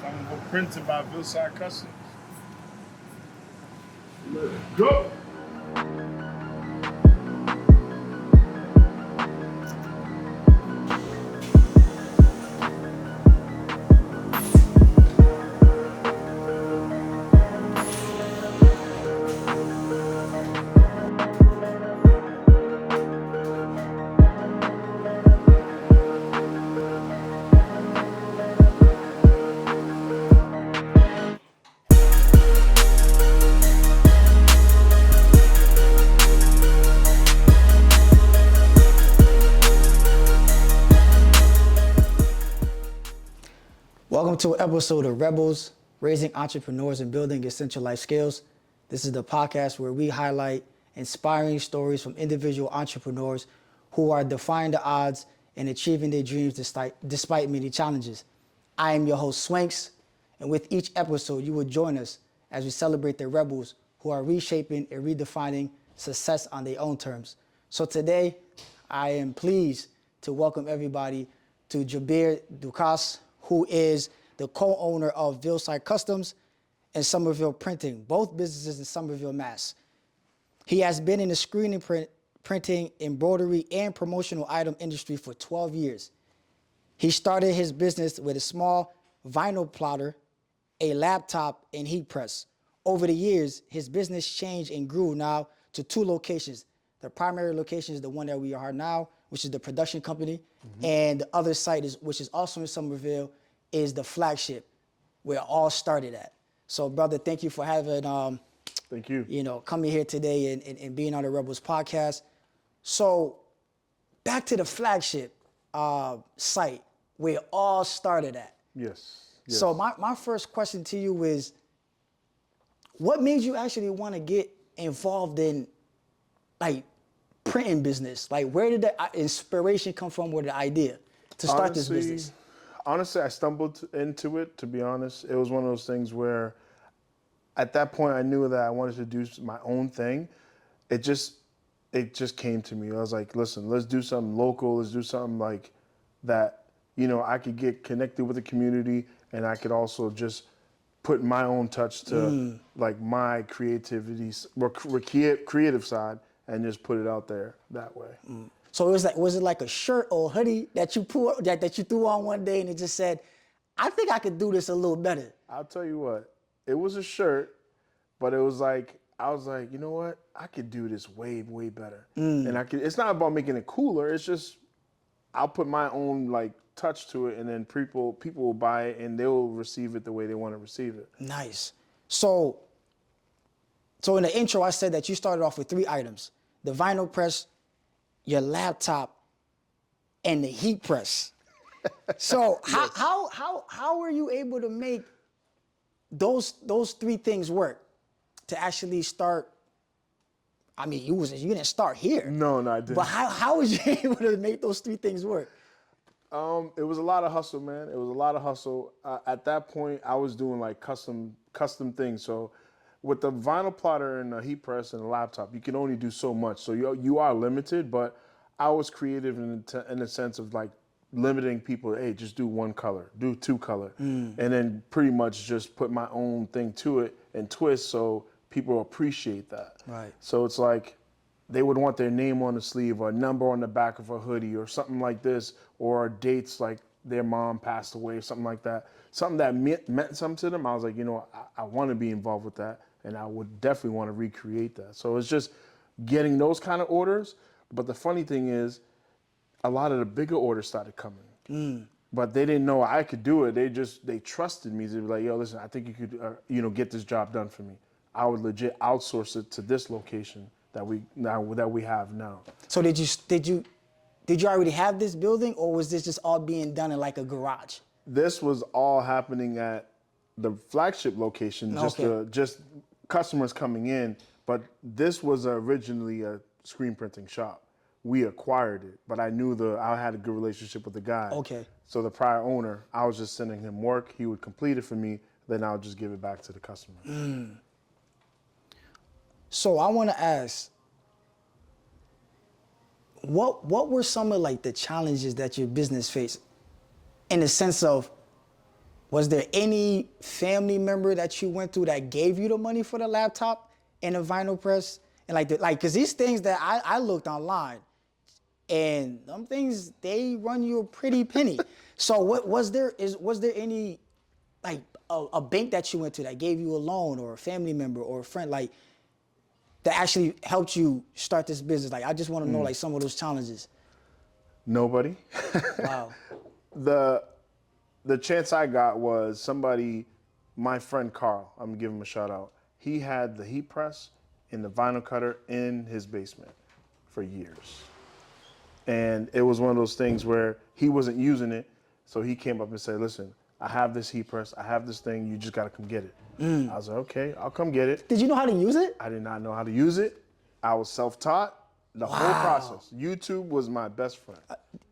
I'm gonna go printed by Villeside Custom. Let's go. Welcome to an episode of Rebels, Raising Entrepreneurs and Building Essential Life Skills. This is the podcast where we highlight inspiring stories from individual entrepreneurs who are defying the odds and achieving their dreams despite many challenges. I am your host, Swanks, and with each episode, you will join us as we celebrate the rebels who are reshaping and redefining success on their own terms. So today, I am pleased to welcome everybody to Jabir Ducasse, who is the co-owner of Villeside Customs and Somerville Printing, both businesses in Somerville, Mass. He has been in the screen and printing, embroidery, and promotional item industry for 12 years. He started his business with a small vinyl plotter, a laptop, and heat press. Over the years, his business changed and grew now to 2 locations. The primary location is the one that we are now, which is the production company, and the other site, which is also in Somerville, is the flagship, where it all started at. So, brother, thank you for having, Thank you. Coming here today and being on the Rebels podcast. So, back to the flagship site, where it all started at. Yes. So, my first question to you is, what made you actually want to get involved in, like, printing business? Like, where did the inspiration come from, or the idea to start this business? Honestly, I stumbled into it, to be honest. It was one of those things where at that point I knew that I wanted to do my own thing. It just came to me. I was like, listen, let's do something local. Let's do something like that, I could get connected with the community, and I could also just put my own touch to like my creativity, creative side, and just put it out there that way. So was it like a shirt or hoodie that you that you threw on one day and it just said, I think I could do this a little better? I'll tell you what, it was a shirt, but it was like, I was like, you know what? I could do this way, way better. And it's not about making it cooler. It's just, I'll put my own like touch to it, and then people will buy it and they'll receive it the way they want to receive it. Nice. So in the intro, I said that you started off with 3 items: the vinyl press, your laptop, and the heat press. So Yes. how were you able to make those 3 things work to actually start? I mean, you didn't start here. No, I didn't. But how was you able to make those 3 things work? It was a lot of hustle, man. It was a lot of hustle. At that point, I was doing like custom things. So with the vinyl plotter and the heat press and the laptop, you can only do so much. So you are limited, but I was creative in the sense of like limiting people. Hey, just do 1 color, do 2 color, and then pretty much just put my own thing to it and twist so people appreciate that. Right. So it's like they would want their name on the sleeve or a number on the back of a hoodie or something like this, or dates like their mom passed away or something like that. Something that meant something to them. I was like, I want to be involved with that, and I would definitely want to recreate that. So it's just getting those kind of orders. But the funny thing is, a lot of the bigger orders started coming. But they didn't know I could do it. They trusted me. They were like, yo, listen, I think you could, get this job done for me. I would legit outsource it to this location that we have now. So did you already have this building, or was this just all being done in like a garage? This was all happening at the flagship location, just customers coming in. But this was originally a screen printing shop. We acquired it, but I had a good relationship with the guy. Okay. So the prior owner, I was just sending him work. He would complete it for me. Then I would just give it back to the customer. So I want to ask, what were some of like the challenges that your business faced, in the sense of Was there any family member that you went through that gave you the money for the laptop and the vinyl press? And cause these things that I looked online, and them things, they run you a pretty penny. So was there any, like a bank that you went to that gave you a loan, or a family member or a friend, like that actually helped you start this business? Like, I just want to know like some of those challenges. Nobody. Wow. The chance I got was somebody, my friend Carl, I'm gonna give him a shout out. He had the heat press and the vinyl cutter in his basement for years. And it was one of those things where he wasn't using it, so he came up and said, listen, I have this heat press, I have this thing, you just gotta come get it. I was like, okay, I'll come get it. Did you know how to use it? I did not know how to use it. I was self-taught, the whole process. YouTube was my best friend.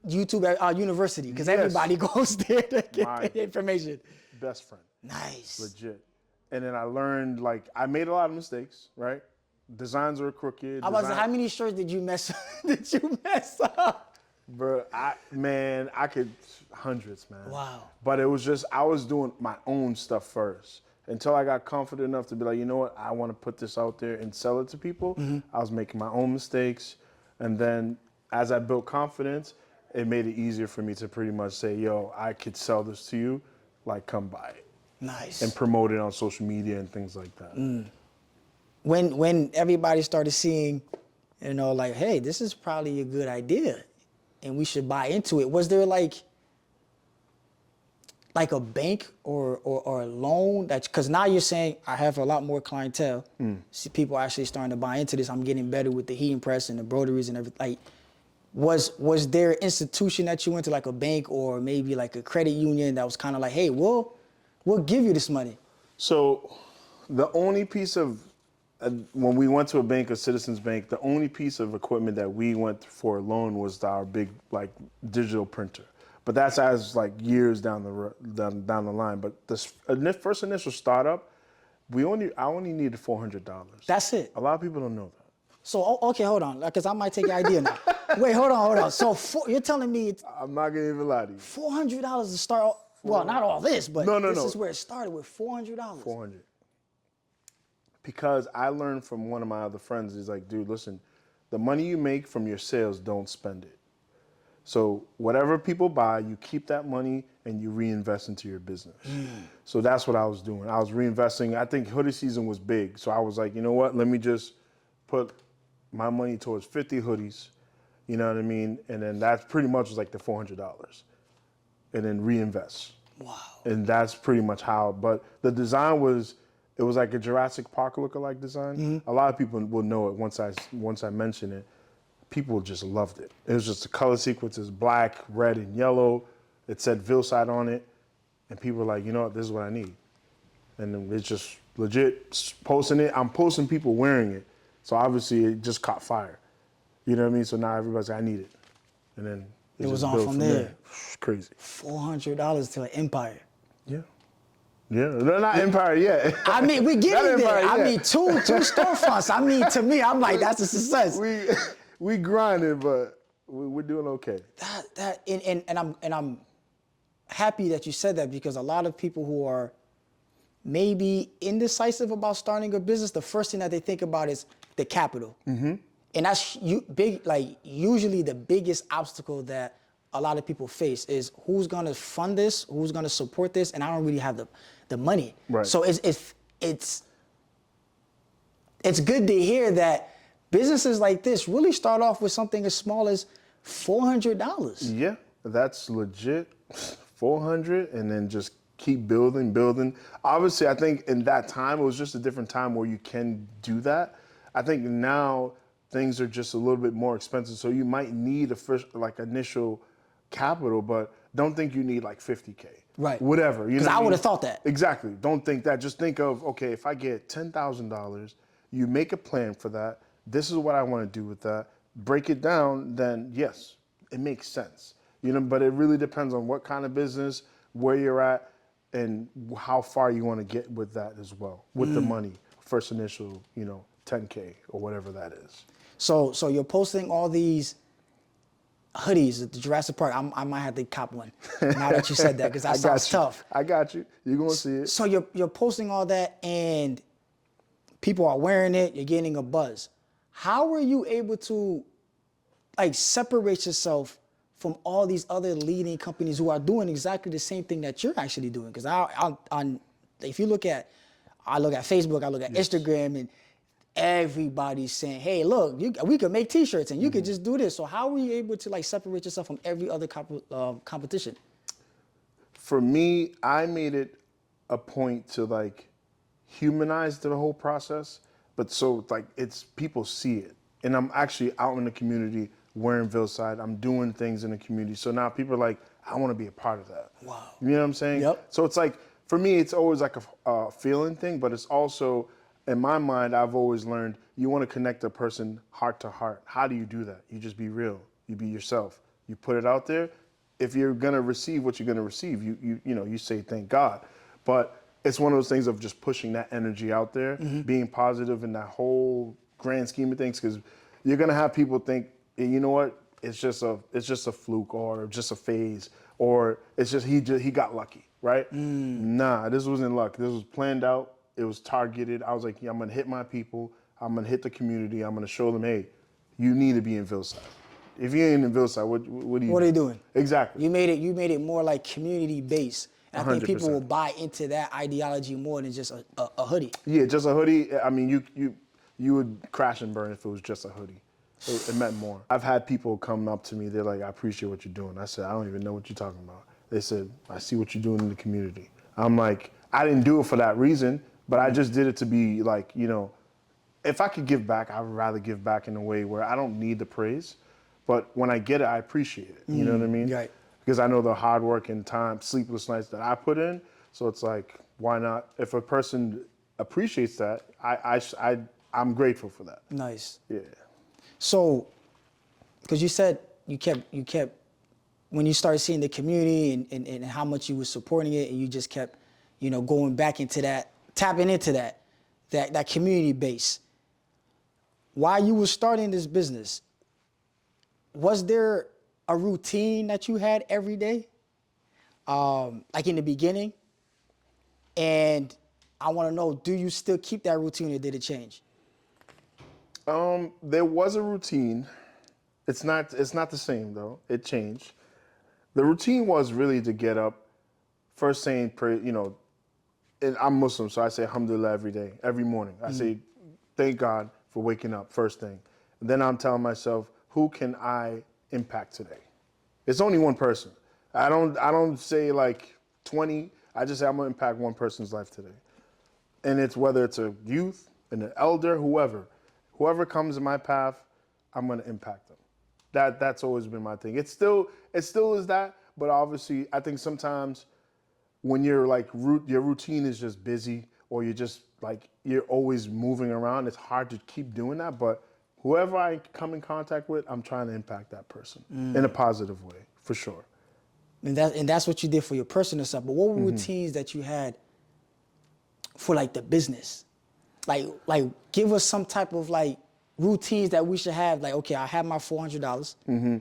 YouTube at university, because everybody goes there to get the information. Best friend. Nice. Legit. And then I learned, like, I made a lot of mistakes, right? Designs were crooked. I was like, how many shirts did you mess up? Bro, I could, hundreds, man. Wow. But it was just, I was doing my own stuff first. Until I got confident enough to be like, you know what, I want to put this out there and sell it to people. I was making my own mistakes. And then as I built confidence, it made it easier for me to pretty much say, yo, I could sell this to you, like, come buy it. Nice. And promote it on social media and things like that. When everybody started seeing, you know, like, hey, this is probably a good idea and we should buy into it, was there like a bank or a loan that, because now you're saying I have a lot more clientele, see people actually starting to buy into this, I'm getting better with the heating press and the broderies and everything. Like, was there an institution that you went to, like a bank or maybe like a credit union that was kind of like, hey, we'll give you this money? So the only piece of, when we went to a bank, a Citizens Bank, the only piece of equipment that we went for a loan was our big, like, digital printer. But that's as, like, years down the line. But this first initial startup, I only needed $400. That's it. A lot of people don't know that. So, okay, hold on, because I might take your idea now. Wait, hold on. So you're telling me I'm not gonna even lie to you. $400 to start, well, not all this, but this is where it started, with $400. 400. Because I learned from one of my other friends, he's like, dude, listen, the money you make from your sales, don't spend it. So whatever people buy, you keep that money and you reinvest into your business. So that's what I was doing. I was reinvesting. I think hoodie season was big. So I was like, you know what? Let me just put my money towards 50 hoodies. You know what I mean? And then that's pretty much was like the $400. And then reinvest. Wow. And that's pretty much how, but the design was, it was like a Jurassic Park lookalike design. A lot of people will know it once I mention it. People just loved it. It was just the color sequences, black, red, and yellow. It said Villeside on it. And people were like, you know what, this is what I need. And then it's just legit posting it. I'm posting people wearing it. So obviously it just caught fire. You know what I mean? So now everybody's like, I need it. And then it was just on built from there. Crazy. $400 to an empire. Yeah. Yeah, they're not empire yet. I mean, we getting there. Yet. I mean, two storefronts. I mean, to me, I'm like, that's a success. We grinding, but we're doing okay. And I'm happy that you said that, because a lot of people who are maybe indecisive about starting a business, the first thing that they think about is the capital. And that's usually the biggest obstacle that a lot of people face is who's gonna fund this, who's gonna support this, and I don't really have the money. Right. So it's good to hear that businesses like this really start off with something as small as $400. Yeah, that's legit. 400, and then just keep building. Obviously, I think in that time, it was just a different time where you can do that. I think now things are just a little bit more expensive, so you might need a first, like, initial capital, but don't think you need like 50K. Right. Whatever. Because I would have thought that. Exactly. Don't think that. Just think of, okay, if I get $10,000, you make a plan for that. This is what I want to do with that. Break it down, then yes, it makes sense. You know, but it really depends on what kind of business, where you're at, and how far you want to get with that as well, with the money, first initial, 10K or whatever that is. So you're posting all these hoodies at the Jurassic Park. I might have to cop one now that you said that, because that sounds tough. I got you. You're going to see it. So you're posting all that and people are wearing it, you're getting a buzz. How were you able to like separate yourself from all these other leading companies who are doing exactly the same thing that you're actually doing? Because if you look at, I look at Facebook, I look at Instagram, and everybody's saying, hey, look, we could make t-shirts and you could just do this. So how were you able to like separate yourself from every other competition? For me, I made it a point to like humanize the whole process, but so like it's people see it. And I'm actually out in the community wearing Villeside. I'm doing things in the community. So now people are like, I want to be a part of that. Wow. You know what I'm saying? Yep. So it's like, for me, it's always like a feeling thing, but it's also, in my mind, I've always learned you want to connect a person heart to heart. How do you do that? You just be real. You be yourself. You put it out there. If you're going to receive what you're going to receive, you say thank God. But it's one of those things of just pushing that energy out there, being positive in that whole grand scheme of things, because you're going to have people think, you know what, it's just a fluke or just a phase, or it's just he got lucky, right? Nah, this wasn't luck. This was planned out. It was targeted. I was like, yeah, I'm gonna hit my people. I'm gonna hit the community. I'm gonna show them, hey, you need to be in Villeside. If you ain't in Villeside, what are you doing? Exactly. You made it more like community based. And I think people 100%. will buy into that ideology more than just a hoodie. Yeah, just a hoodie. I mean, you would crash and burn if it was just a hoodie. It meant more. I've had people come up to me. They're like, I appreciate what you're doing. I said, I don't even know what you're talking about. They said, I see what you're doing in the community. I'm like, I didn't do it for that reason, but I just did it to be like, if I could give back, I would rather give back in a way where I don't need the praise, but when I get it, I appreciate it. You know what I mean? Right. Because I know the hard work and time, sleepless nights that I put in. So it's like, why not? If a person appreciates that, I'm grateful for that. Nice. Yeah. So, because you said you kept, when you started seeing the community and how much you were supporting it, and you just kept, going back into that, tapping into that community base. While you were starting this business, was there a routine that you had every day, like in the beginning? And I want to know, do you still keep that routine, or did it change? There was a routine. It's not the same though. It changed. The routine was really to get up, first saying prayer, and I'm Muslim, so I say alhamdulillah every day, every morning. I say, thank God for waking up, first thing. And then I'm telling myself, who can I impact today? It's only one person. I don't say like 20. I just say I'm gonna impact one person's life today. And it's whether it's a youth, an elder, whoever comes in my path, I'm gonna impact them. That's always been my thing. It still is that, but obviously I think sometimes when you're like your routine is just busy, or you're just like you're always moving around, it's hard to keep doing that. But whoever I come in contact with, I'm trying to impact that person in a positive way, for sure. And that's what you did for your personal stuff. But what were routines that you had for like the business? Like give us some type of like routines that we should have. Like, okay, I have my $400.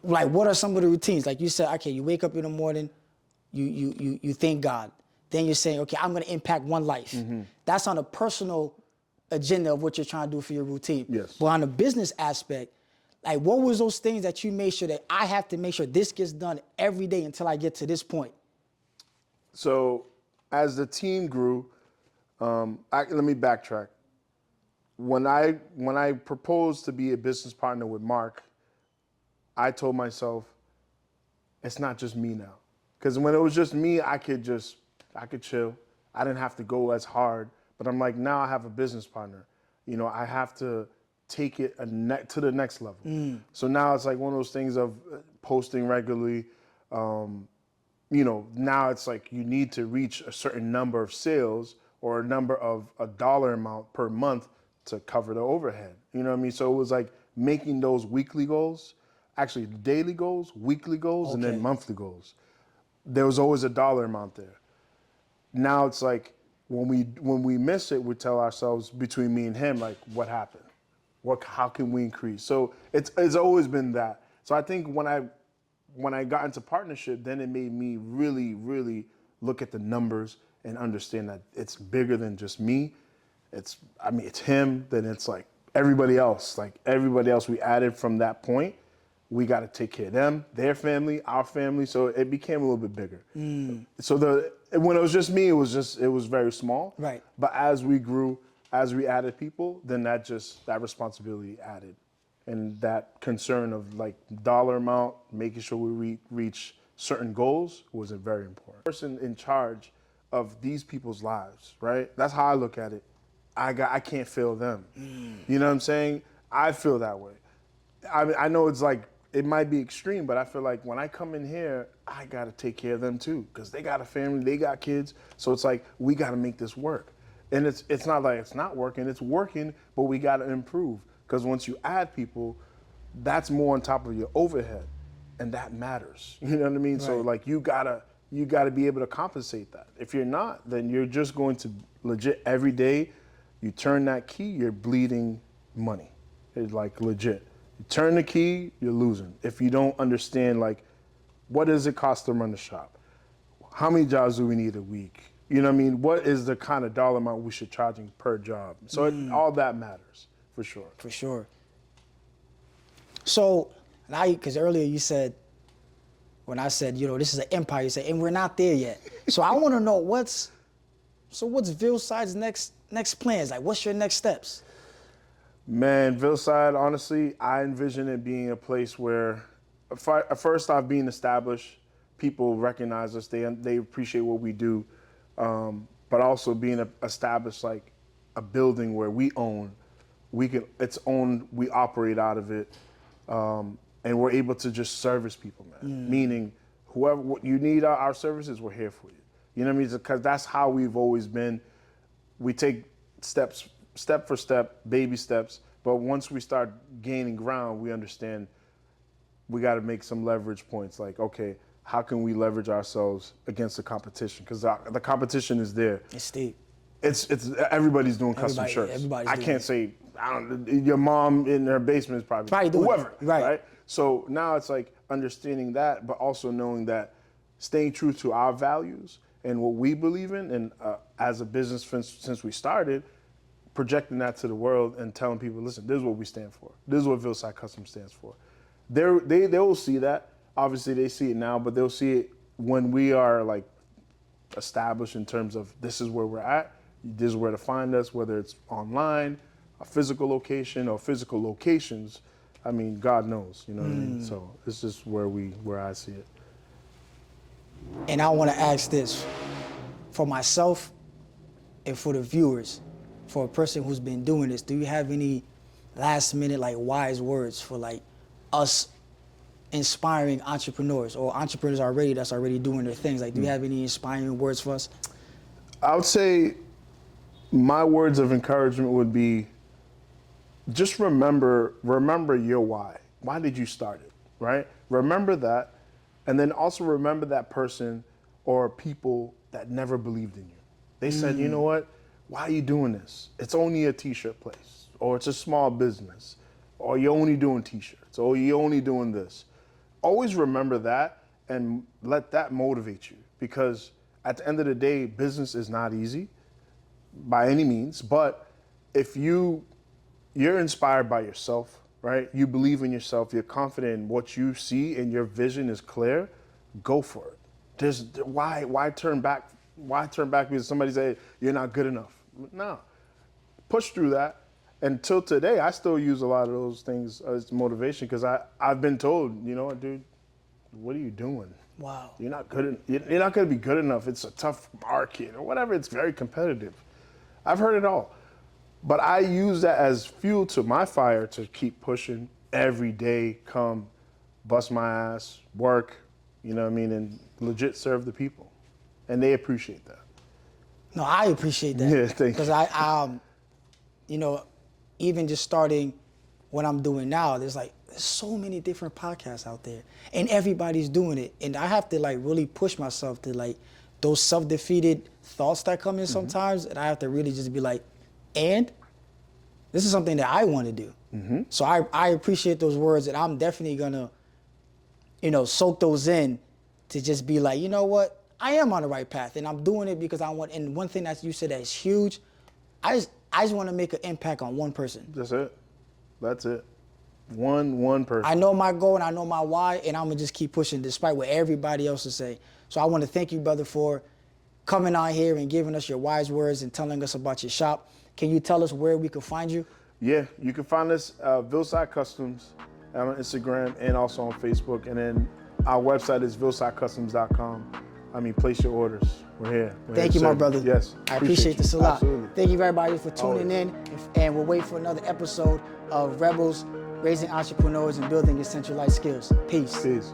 Like, what are some of the routines? Like you said, okay, you wake up in the morning, you thank God. Then you're saying, okay, I'm gonna impact one life. That's on a personal agenda of what you're trying to do for your routine. Yes. But on the business aspect, like what was those things that you made sure that I have to make sure this gets done every day until I get to this point? So as the team grew, let me backtrack. When I proposed to be a business partner with Mark, I told myself, it's not just me now. Because when it was just me, I could chill. I didn't have to go as hard. But I'm like, now I have a business partner. I have to take it to the next level. So now it's like one of those things of posting regularly. Now it's like you need to reach a certain number of sales or a dollar amount per month to cover the overhead. You know what I mean? So it was like making those weekly goals, actually daily goals, weekly goals, and then monthly goals. There was always a dollar amount there. Now it's like when we miss it, we tell ourselves, between me and him, like, what happened? How can we increase? So it's always been that. So I think when I got into partnership, then it made me really, really look at the numbers and understand that it's bigger than just me. It's him, then it's like everybody else. Like everybody else we added from that point, we got to take care of them, their family, our family. So it became a little bit bigger. So when it was just me, it was very small. Right. But as we grew, as we added people, then that responsibility added. And that concern of like dollar amount, making sure we reach certain goals was very important. Person in charge of these people's lives, right? That's how I look at it. I can't fail them. You know what I'm saying? I feel that way. I know it's like, it might be extreme, but I feel like when I come in here, I gotta take care of them too, because they got a family, they got kids. So it's like, we gotta make this work. And it's not like it's not working, it's working, but we gotta improve. Because once you add people, that's more on top of your overhead, and that matters. You know what I mean? Right. So like you gotta be able to compensate that. If you're not, then you're just going to legit every day. You turn that key, you're bleeding money. It's like legit. You turn the key, you're losing. If you don't understand like, what does it cost to run the shop? How many jobs do we need a week? You know what I mean? What is the kind of dollar amount we should charging per job? So all that matters. For sure. For sure. So now, because earlier you said, when I said, this is an empire, you said, and we're not there yet. So I want to know what's Villeside's next plans? Like, what's your next steps? Man, Villeside, honestly, I envision it being a place where, first off, being established, people recognize us, they appreciate what we do, but also being established like a building where we own. We operate out of it, and we're able to just service people, man. Meaning, whoever you need our services, we're here for you. You know what I mean? Because that's how we've always been. We take step for step, baby steps. But once we start gaining ground, we understand we got to make some leverage points. Like, okay, how can we leverage ourselves against the competition? Because the competition is there. It's steep. It's everybody's doing custom shirts. I can't say your mom in her basement is probably doing whoever, it. Right? So now it's like understanding that, but also knowing that staying true to our values and what we believe in, and as a business since we started, projecting that to the world and telling people, listen, this is what we stand for. This is what Villeside Custom stands for. They will see that. Obviously, they see it now, but they'll see it when we are like established in terms of this is where we're at. This is where to find us, whether it's online, a physical location, or physical locations. I mean, God knows, you know what I mean? So this is where I see it. And I want to ask this for myself and for the viewers, for a person who's been doing this, do you have any last minute like wise words for like us inspiring entrepreneurs or entrepreneurs that's already doing their things? Like, do you have any inspiring words for us? I would say my words of encouragement would be just remember your why. Why did you start it, right? Remember that, and then also remember that person or people that never believed in you. They said, you know what? Why are you doing this? It's only a t-shirt place, or it's a small business, or you're only doing t-shirts, or you're only doing this. Always remember that and let that motivate you, because at the end of the day, business is not easy by any means, but if you're inspired by yourself, right? You believe in yourself, you're confident in what you see, and your vision is clear, go for it. Why turn back? Why turn back because somebody say you're not good enough? No, push through that. Until today, I still use a lot of those things as motivation, because I've been told, you know what, dude, what are you doing? Wow. You're not going to be good enough. It's a tough market or whatever. It's very competitive. I've heard it all. But I use that as fuel to my fire to keep pushing every day, come, bust my ass, work, you know what I mean, and legit serve the people. And they appreciate that. No, I appreciate that. Yeah, thank you. Because I even just starting what I'm doing now, there's so many different podcasts out there, and everybody's doing it. And I have to really push myself to those self-defeated thoughts that come in sometimes, and I have to really just be and this is something that I want to do. So I appreciate those words, and I'm definitely gonna soak those in to just be like, you know what, I am on the right path, and I'm doing it because I want. And one thing that you said that's huge, I just want to make an impact on one person. That's it. That's it. One person. I know my goal and I know my why, and I'm gonna just keep pushing despite what everybody else is saying. So I want to thank you, brother, for coming out here and giving us your wise words and telling us about your shop. Can you tell us where we can find you? Yeah, you can find us Villeside Customs on Instagram and also on Facebook. And then our website is villesidecustoms.com. Place your orders. We're here. Thank you, my brother. Yes. I appreciate this a lot. Absolutely. Thank you, everybody, for tuning in. And we'll wait for another episode of Rebels, Raising Entrepreneurs and Building Essential Life Skills. Peace. Peace.